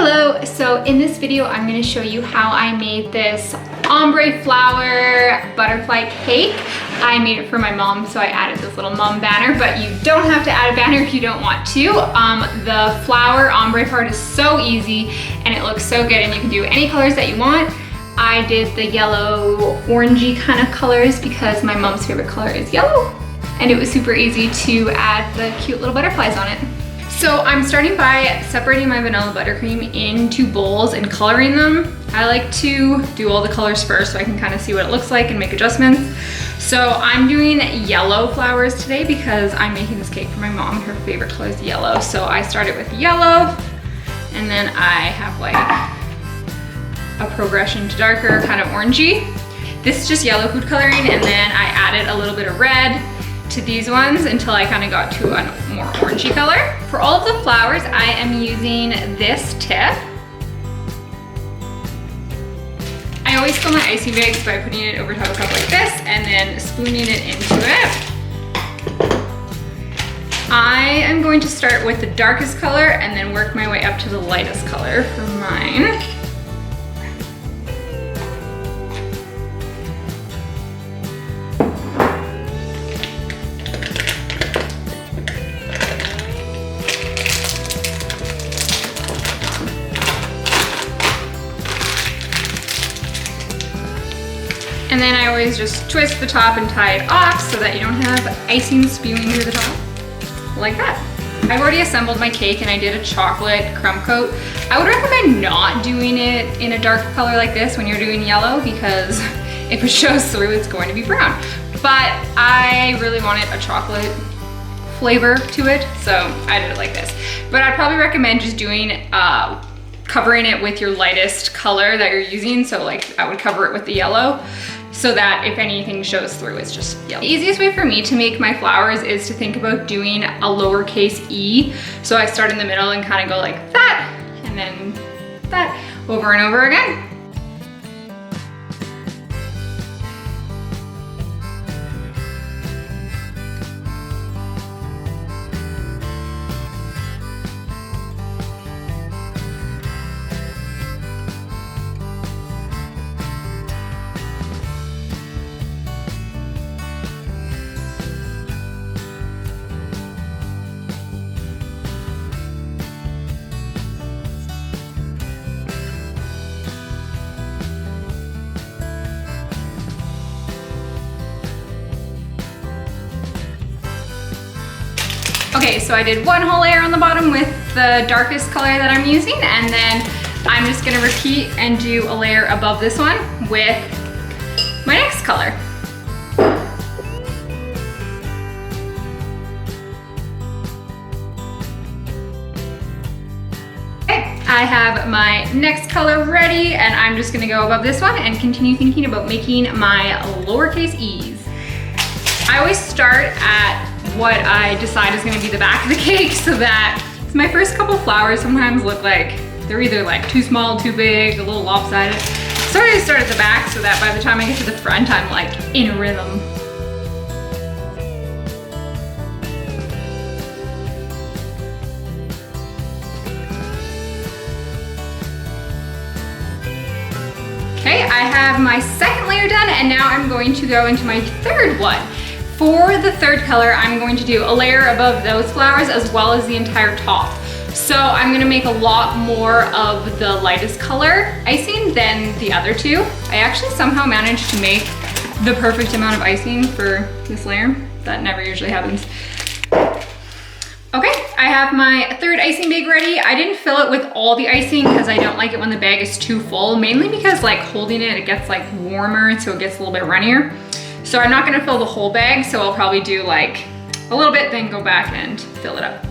Hello, so in this video I'm going to show you how I made this ombre flower butterfly cake. I made it for my mom, so I added this little mom banner, but you don't have to add a banner if you don't want to. The flower ombre part is so easy and it looks so good, and you can do any colors that you want. I did the yellow orangey kind of colors because my mom's favorite color is yellow, and it was super easy to add the cute little butterflies on it. So I'm starting by separating my vanilla buttercream into bowls and coloring them. I like to do all the colors first so I can kind of see what it looks like and make adjustments. So I'm doing yellow flowers today because I'm making this cake for my mom. Her favorite color is yellow. So I started with yellow, and then I have like a progression to darker, kind of orangey. This is just yellow food coloring, and then I added a little bit of red to these ones until I kind of got to a more orangey color. For all of the flowers, I am using this tip. I always fill my icing bags by putting it over top of a cup like this and then spooning it into it. I am going to start with the darkest color and then work my way up to the lightest color for mine. And then I always just twist the top and tie it off so that you don't have icing spewing through the top, like that. I've already assembled my cake and I did a chocolate crumb coat. I would recommend not doing it in a dark color like this when you're doing yellow, because if it shows through, it's going to be brown. But I really wanted a chocolate flavor to it, so I did it like this. But I'd probably recommend just doing covering it with your lightest color that you're using. So like I would cover it with the yellow so that if anything shows through, it's just yellow. The easiest way for me to make my flowers is to think about doing a lowercase e. So I start in the middle and kind of go like that, and then that, over and over again. Okay, so I did one whole layer on the bottom with the darkest color that I'm using, and then I'm just gonna repeat and do a layer above this one with my next color. Okay, I have my next color ready, and I'm just gonna go above this one and continue thinking about making my lowercase e's. I always start at what I decide is gonna be the back of the cake, so that my first couple flowers sometimes look like they're either like too small, too big, a little lopsided. So I start at the back so that by the time I get to the front, I'm like in rhythm. Okay, I have my second layer done, and now I'm going to go into my third one. For the third color, I'm going to do a layer above those flowers as well as the entire top. So I'm gonna make a lot more of the lightest color icing than the other two. I actually somehow managed to make the perfect amount of icing for this layer. That never usually happens. Okay, I have my third icing bag ready. I didn't fill it with all the icing because I don't like it when the bag is too full, mainly because like holding it, it gets like warmer, so it gets a little bit runnier. So I'm not gonna fill the whole bag, so I'll probably do like a little bit, then go back and fill it up.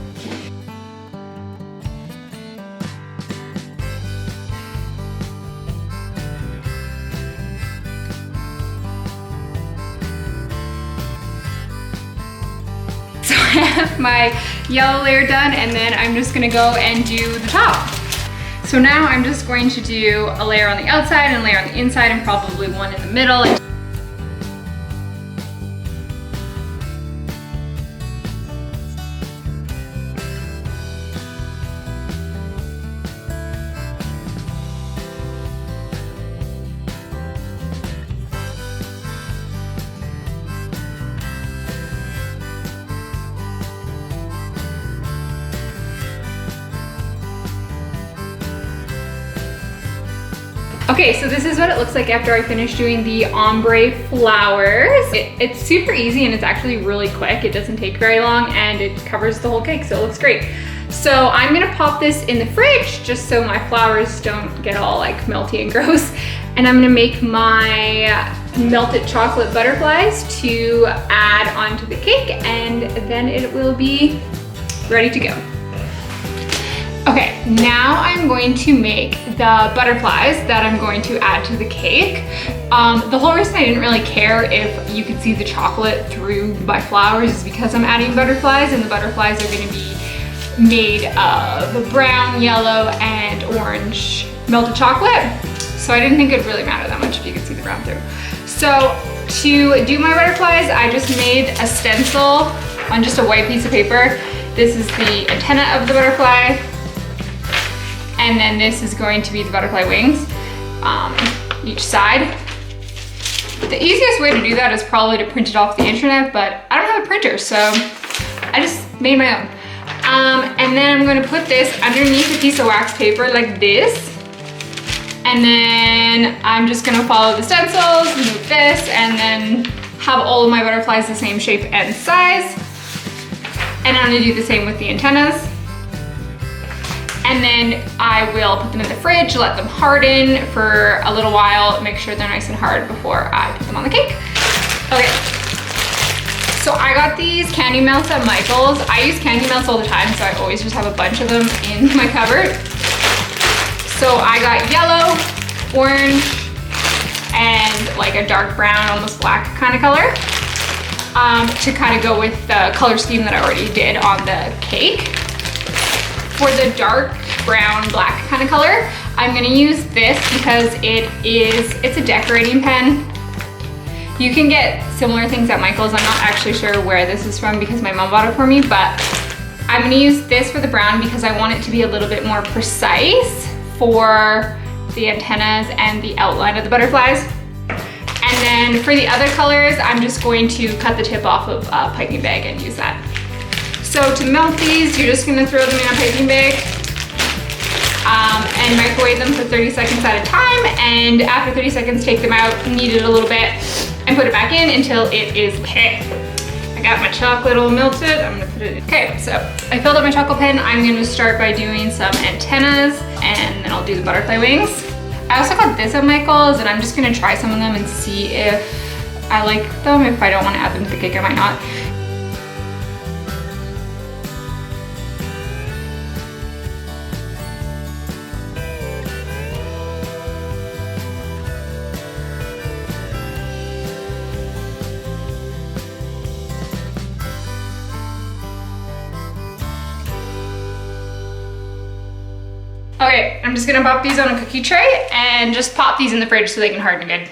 So I have my yellow layer done, and then I'm just gonna go and do the top. So now I'm just going to do a layer on the outside and a layer on the inside, and probably one in the middle. Okay, so this is what it looks like after I finish doing the ombre flowers. It's super easy and it's actually really quick. It doesn't take very long and it covers the whole cake, so it looks great. So I'm gonna pop this in the fridge just so my flowers don't get all like melty and gross. And I'm gonna make my melted chocolate butterflies to add onto the cake, and then it will be ready to go. Okay, now I'm going to make the butterflies that I'm going to add to the cake. The whole reason I didn't really care if you could see the chocolate through my flowers is because I'm adding butterflies, and the butterflies are gonna be made of brown, yellow, and orange melted chocolate. So I didn't think it'd really matter that much if you could see the brown through. So to do my butterflies, I just made a stencil on just a white piece of paper. This is the antenna of the butterfly. And then this is going to be the butterfly wings, each side. The easiest way to do that is probably to print it off the internet, but I don't have a printer, so I just made my own. And then I'm gonna put this underneath a piece of wax paper like this. And then I'm just gonna follow the stencils, move this, and then have all of my butterflies the same shape and size. And I'm gonna do the same with the antennas. And then I will put them in the fridge, let them harden for a little while, make sure they're nice and hard before I put them on the cake. Okay, so I got these candy melts at Michael's. I use candy melts all the time, so I always just have a bunch of them in my cupboard. So I got yellow, orange, and like a dark brown, almost black kind of color to kind of go with the color scheme that I already did on the cake. For the dark brown, black kind of color, I'm gonna use this because it's a decorating pen. You can get similar things at Michael's. I'm not actually sure where this is from because my mom bought it for me, but I'm gonna use this for the brown because I want it to be a little bit more precise for the antennas and the outline of the butterflies. And then for the other colors, I'm just going to cut the tip off of a piping bag and use that. So to melt these, you're just gonna throw them in a piping bag and microwave them for 30 seconds at a time. And after 30 seconds, take them out, knead it a little bit, and put it back in until it is okay. I got my chocolate all melted. I'm gonna put it in. Okay, so I filled up my chocolate pen. I'm gonna start by doing some antennas, and then I'll do the butterfly wings. I also got this at Michael's, and I'm just gonna try some of them and see if I like them. If I don't wanna add them to the cake, I might not. Okay, I'm just gonna pop these on a cookie tray and just pop these in the fridge so they can harden good.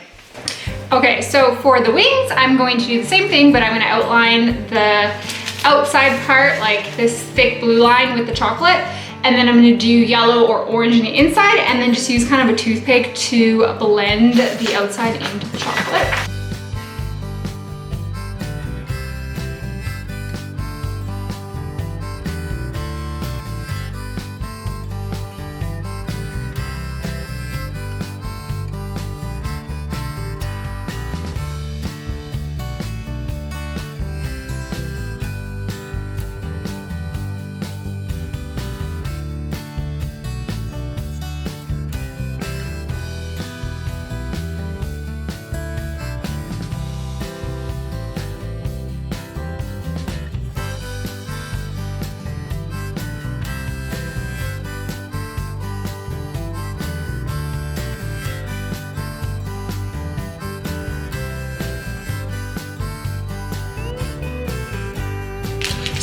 Okay, so for the wings, I'm going to do the same thing, but I'm gonna outline the outside part, like this thick blue line with the chocolate, and then I'm gonna do yellow or orange on the inside, and then just use kind of a toothpick to blend the outside into the chocolate.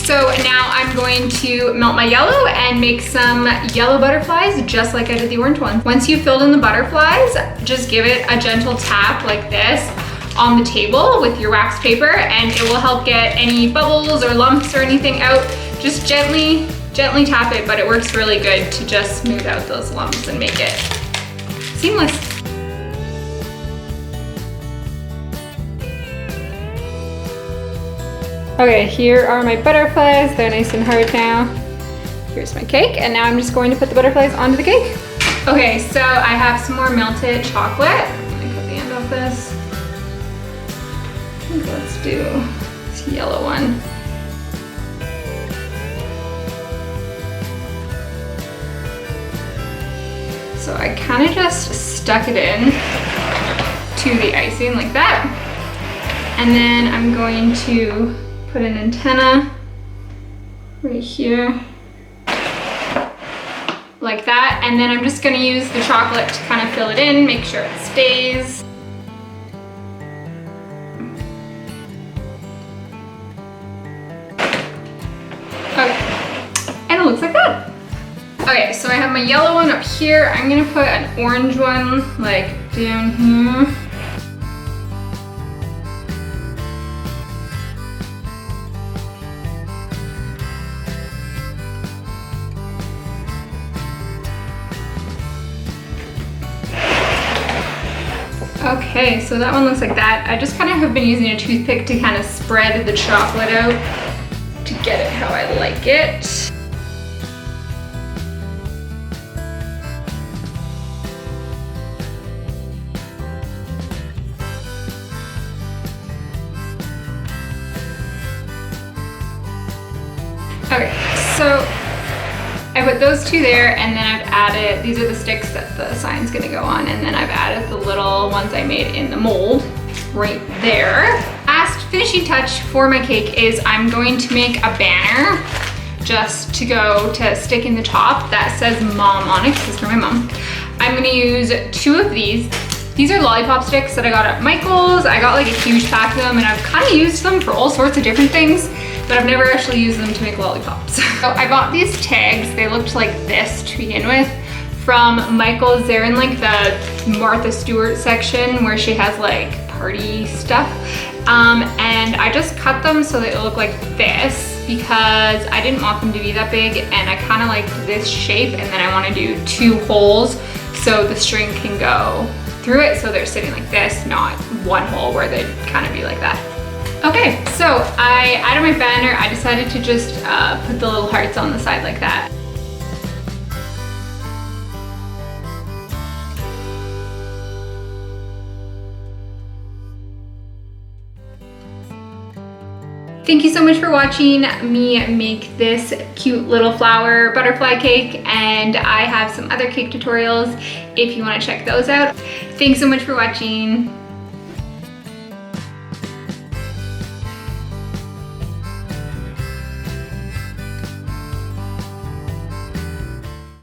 So now I'm going to melt my yellow and make some yellow butterflies just like I did the orange ones. Once you've filled in the butterflies, just give it a gentle tap like this on the table with your wax paper, and it will help get any bubbles or lumps or anything out. Just gently tap it, but it works really good to just smooth out those lumps and make it seamless. Okay, here are my butterflies. They're nice and hard now. Here's my cake, and now I'm just going to put the butterflies onto the cake. Okay, so I have some more melted chocolate. I'm gonna cut the end off this. I think let's do this yellow one. So I kind of just stuck it in to the icing like that. And then I'm going to put an antenna right here, like that. And then I'm just gonna use the chocolate to kind of fill it in, make sure it stays. Okay, and it looks like that. Okay, so I have my yellow one up here. I'm gonna put an orange one like down here. Okay, so that one looks like that. I just kind of have been using a toothpick to kind of spread the chocolate out to get it how I like it. Okay, so I put those two there, and then I've added, these are the sticks that the sign's gonna go on, and then I've added the little ones I made in the mold right there. Last finishing touch for my cake is I'm going to make a banner just to go to stick in the top that says mom on it, because it's for my mom. I'm gonna use 2 of these. These are lollipop sticks that I got at Michael's. I got like a huge pack of them, and I've kind of used them for all sorts of different things, but I've never actually used them to make lollipops. So I got these tags. They looked like this to begin with from Michael's. They're in like the Martha Stewart section where she has like party stuff. And I just cut them so they look like this because I didn't want them to be that big, and I kind of liked this shape, and then I want to do 2 holes so the string can go through it, so they're sitting like this, not one hole where they'd kind of be like that. Okay, so I added my banner. I decided to just put the little hearts on the side like that. Thank you so much for watching me make this cute little flower butterfly cake, and I have some other cake tutorials if you want to check those out. Thanks so much for watching.